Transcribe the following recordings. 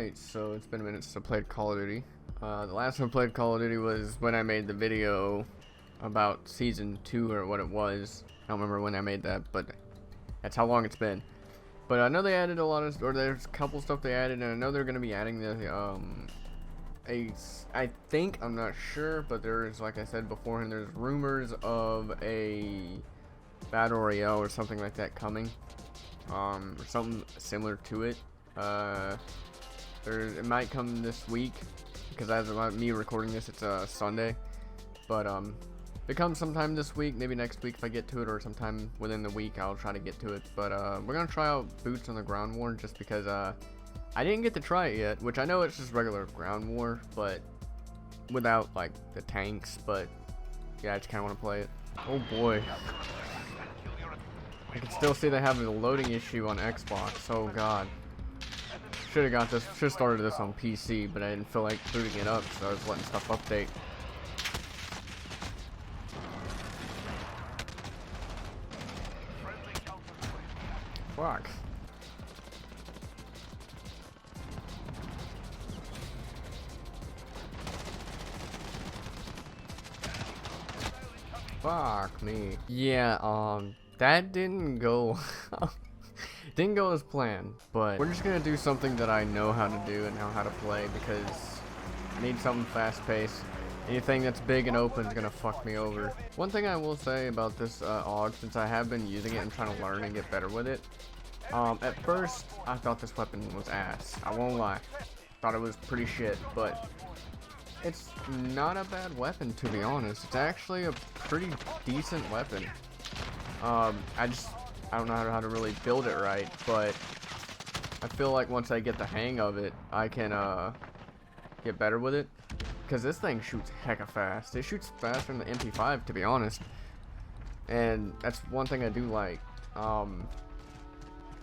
Alright, so it's been a minute since I played Call of Duty. The last time I played Call of Duty was when I made the video about Season 2 or what it was. I don't remember when I made that, but that's how long it's been. But I know they added a lot of, or there's a couple stuff they added, and I know they're going to be adding the, I think, I'm not sure, but there's, like I said beforehand, there's rumors of a Battle Royale or something like that coming. Or something similar to it. It might come this week, because as of me recording this, it's Sunday. But if it comes sometime this week, maybe next week if I get to it, or sometime within the week, I'll try to get to it. But we're gonna try out Boots on the Ground War, just because I didn't get to try it yet, which I know it's just regular ground war, but without like the tanks. But yeah, I just kind of want to play it. Oh boy. I can still see they have a loading issue on Xbox. Oh god. Should have got this. Should have started this on PC, but I didn't feel like booting it up, so I was letting stuff update. Fuck. Fuck me. Yeah, that didn't go didn't go as planned, but we're just gonna do something that I know how to do and know how to play, because I need something fast paced. Anything that's big and open is gonna fuck me over. One thing I will say about this AUG, since I have been using it and trying to learn and get better with it, at first I thought this weapon was ass. I won't lie. Thought it was pretty shit, but it's not a bad weapon, to be honest. It's actually a pretty decent weapon. I don't know how to really build it right, but I feel like once I get the hang of it, I can get better with it. Because this thing shoots hecka fast. It shoots faster than the MP5, to be honest. And that's one thing I do like.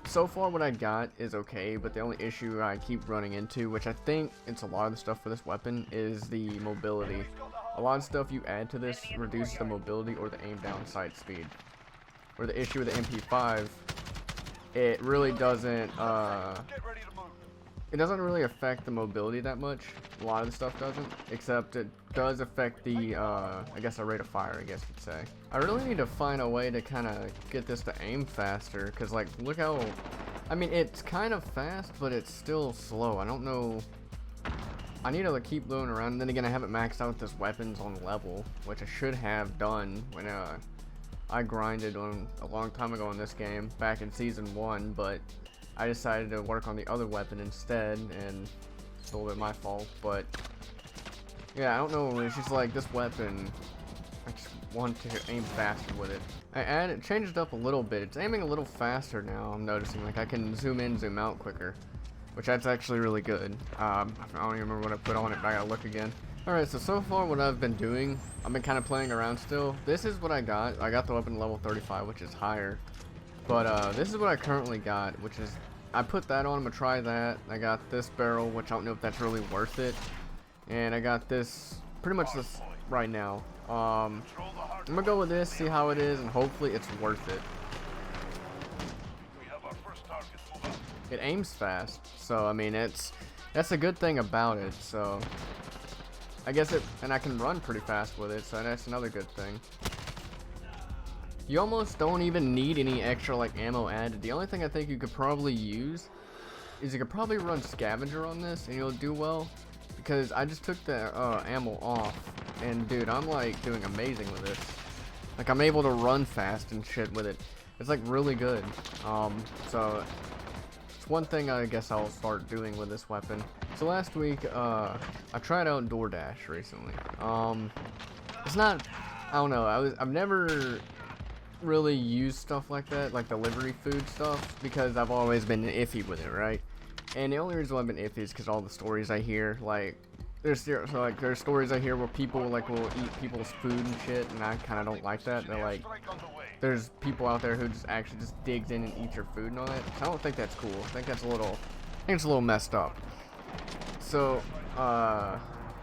So far what I got is okay, but the only issue I keep running into, which I think it's a lot of the stuff for this weapon, is the mobility. A lot of stuff you add to this reduces the mobility or the aim down sight speed. Or the issue with the MP5, it really doesn't, it doesn't really affect the mobility that much. A lot of the stuff doesn't, except it does affect the, I guess, the rate of fire, I guess you'd say. I really need to find a way to kind of get this to aim faster, because, like, look how, I mean, it's kind of fast, but it's still slow. I don't know. I need to like, keep loading around, and then again, I haven't maxed out this weapons on level, which I should have done when, I grinded on a long time ago in this game, back in Season 1, but I decided to work on the other weapon instead, and it's a little bit my fault, but yeah, I don't know, it's just like this weapon, I just want to aim faster with it. I changed it up a little bit. It's aiming a little faster now, I'm noticing. Like, I can zoom in, zoom out quicker, which that's actually really good. I don't even remember what I put on it, but I gotta look again. Alright, so far what I've been doing, I've been kind of playing around still. This is what I got. I got the weapon level 35, which is higher. But this is what I currently got, which is, I put that on, I'm gonna try that. I got this barrel, which I don't know if that's really worth it. And I got this, pretty much this right now. I'm gonna go with this, see how it is, and hopefully it's worth it. It aims fast, so I mean, that's a good thing about it, so I guess and I can run pretty fast with it, so that's another good thing. You almost don't even need any extra like ammo added. The only thing I think you could probably use is you could probably run scavenger on this and you'll do well, because I just took the ammo off, and dude, I'm like doing amazing with this. Like, I'm able to run fast and shit with it. It's like really good. So it's one thing I guess I'll start doing with this weapon. So last week, I tried out DoorDash recently. It's not, I don't know, I've never really used stuff like that, like delivery food stuff, because I've always been iffy with it, right? And the only reason why I've been iffy is because all the stories I hear, like, there's stories I hear where people like will eat people's food and shit, and I kind of don't like that. They're like, there's people out there who just actually just digs in and eats your food and all that. I don't think that's cool. I think it's a little messed up. So,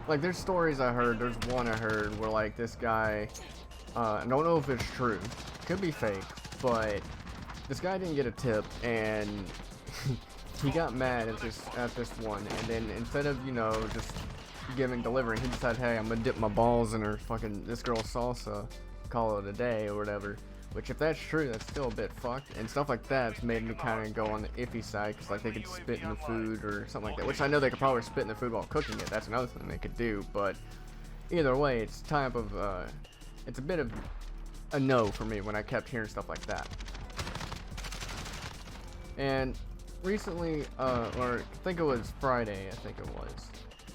like, there's stories I heard, there's one I heard where, like, this guy, I don't know if it's true, could be fake, but this guy didn't get a tip, and he got mad at this one, and then instead of, you know, just delivering, he decided, hey, I'm gonna dip my balls in her fucking this girl's salsa, call it a day or whatever. Which, if that's true, that's still a bit fucked, and stuff like that's made me kind of go on the iffy side, because like they could spit in the food or something like that. Which I know they could probably spit in the food while cooking it. That's another thing they could do, but either way, it's type of it's a bit of a no for me when I kept hearing stuff like that. And recently, or I think it was Friday, I think it was,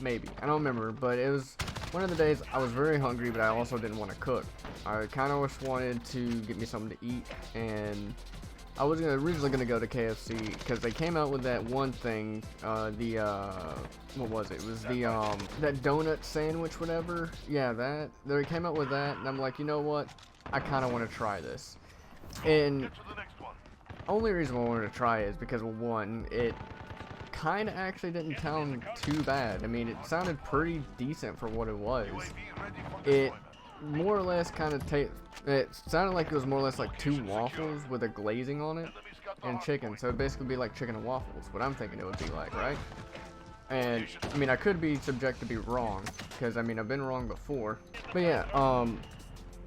maybe, I don't remember, but it was one of the days I was very hungry, but I also didn't want to cook. I kind of just wanted to get me something to eat, and I was originally gonna go to KFC because they came out with that one thing, what was it? It was the that donut sandwich, whatever. Yeah, that. They came out with that, and I'm like, you know what? I kind of want to try this. And only reason I wanted to try it is because, well, one, it kind of actually didn't sound too bad. I mean, it sounded pretty decent for what it was. It more or less kind of it sounded like it was more or less like 2 waffles with a glazing on it and chicken. So it'd basically be like chicken and waffles, what I'm thinking it would be like, right? And I mean, I could be subject to be wrong, because I mean, I've been wrong before. But yeah,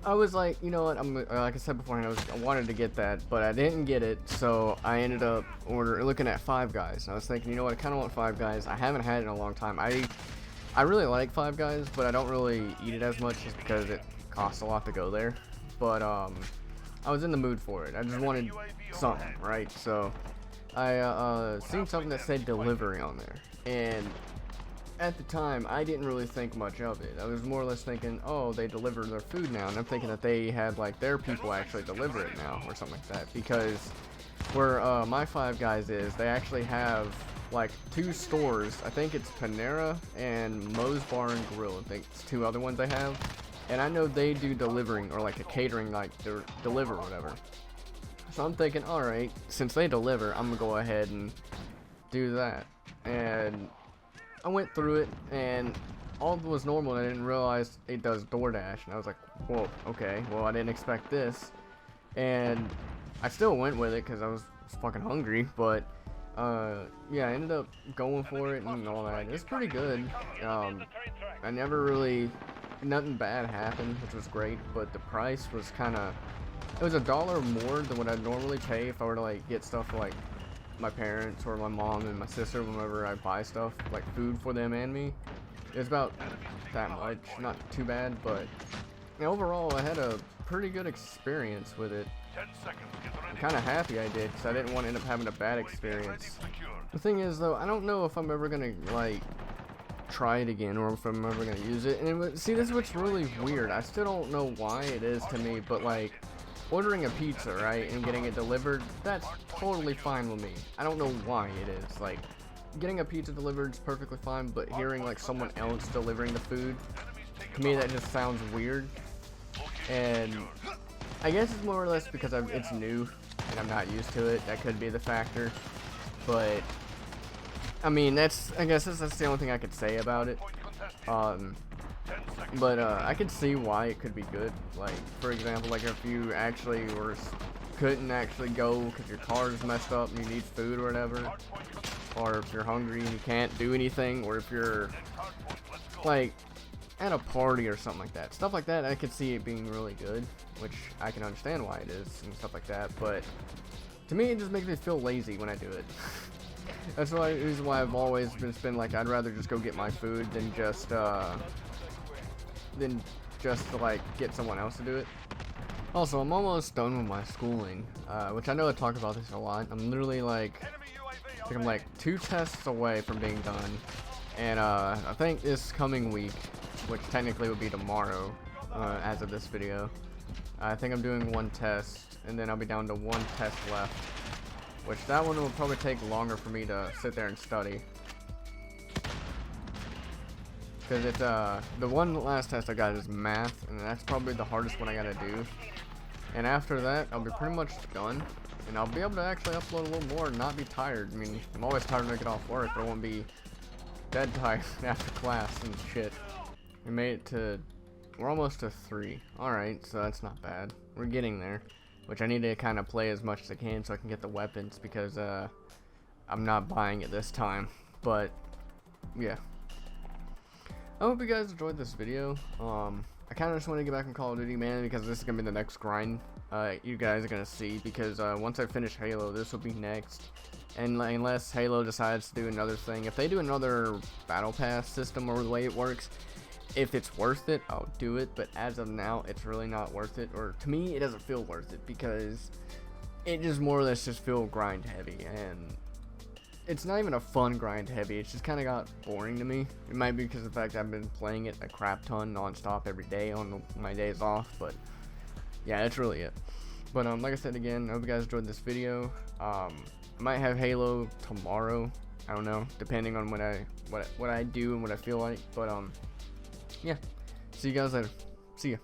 I was like, you know what, like I said beforehand, I wanted to get that, but I didn't get it, so I ended up looking at Five Guys. And I was thinking, you know what, I kind of want Five Guys. I haven't had it in a long time. I really like Five Guys, but I don't really eat it as much just because it costs a lot to go there. But I was in the mood for it. I just wanted something, right? So I seen something that said delivery on there, and at the time I didn't really think much of it. I was more or less thinking, oh, they deliver their food now, and I'm thinking that they had like their people actually deliver it now or something like that, because where my Five Guys is, they actually have like 2 stores. I think it's Panera and Moe's Bar and Grill. I think it's 2 other ones they have, and I know they do delivering, or like a catering, like they deliver or whatever. So I'm thinking, alright, since they deliver, I'm gonna go ahead and do that. And I went through it, and all was normal, and I didn't realize it does DoorDash, and I was like, whoa, okay, well, I didn't expect this. And I still went with it because I was fucking hungry, but yeah, I ended up going for it and all that. It was pretty good. I never really, nothing bad happened, which was great, but the price was kind of, it was $1 more than what I'd normally pay if I were to like get stuff for like my parents or my mom and my sister whenever I buy stuff, like food for them and me. It was about that much, not too bad, but overall I had a pretty good experience with it. I'm kind of happy I did, because I didn't want to end up having a bad experience. The thing is though, I don't know if I'm ever gonna like try it again, or if I'm ever gonna use it. And see, this is what's really weird. I still don't know why it is to me, but like ordering a pizza, right, and getting it delivered, that's totally fine with me. I don't know why it is. Like, getting a pizza delivered is perfectly fine, but hearing like someone else delivering the food, to me that just sounds weird. And I guess it's more or less because it's new and I'm not used to it. That could be the factor. But I mean, I guess that's the only thing I could say about it. But I could see why it could be good. Like, for example, like if you actually couldn't actually go because your car's messed up and you need food or whatever, or if you're hungry and you can't do anything, or if you're like at a party or something like that. Stuff like that, I could see it being really good, which I can understand why it is and stuff like that. But to me, it just makes me feel lazy when I do it. That's the reason why I've always been like, I'd rather just go get my food than just like get someone else to do it. Also, I'm almost done with my schooling, which I know I talk about this a lot. I'm literally like, I think I'm like 2 tests away from being done, and I think this coming week, which technically would be tomorrow, as of this video, I think I'm doing 1 test, and then I'll be down to 1 test left, which that one will probably take longer for me to sit there and study. Because it's, the last test I got is math, and that's probably the hardest one I gotta do. And after that, I'll be pretty much done, and I'll be able to actually upload a little more and not be tired. I mean, I'm always tired when I get off work, but I won't be dead tired after class and shit. We made it to, we're almost to 3. Alright, so that's not bad. We're getting there, which I need to kind of play as much as I can so I can get the weapons, because, I'm not buying it this time. But yeah, I hope you guys enjoyed this video. I kind of just want to get back in Call of Duty, man, because this is gonna be the next grind you guys are gonna see, because once I finish Halo, this will be next. And unless Halo decides to do another thing, if they do another battle pass system or the way it works, if it's worth it, I'll do it. But as of now, it's really not worth it, or to me, it doesn't feel worth it, because it just more or less just feel grind heavy, and it's not even a fun grind heavy. It's just kind of got boring to me. It might be because of the fact I've been playing it a crap ton non-stop every day on my days off, but yeah, that's really it. But like I said again, I hope you guys enjoyed this video. I might have Halo tomorrow, I don't know, depending on what I do and what I feel like. But yeah, see you guys later. See ya.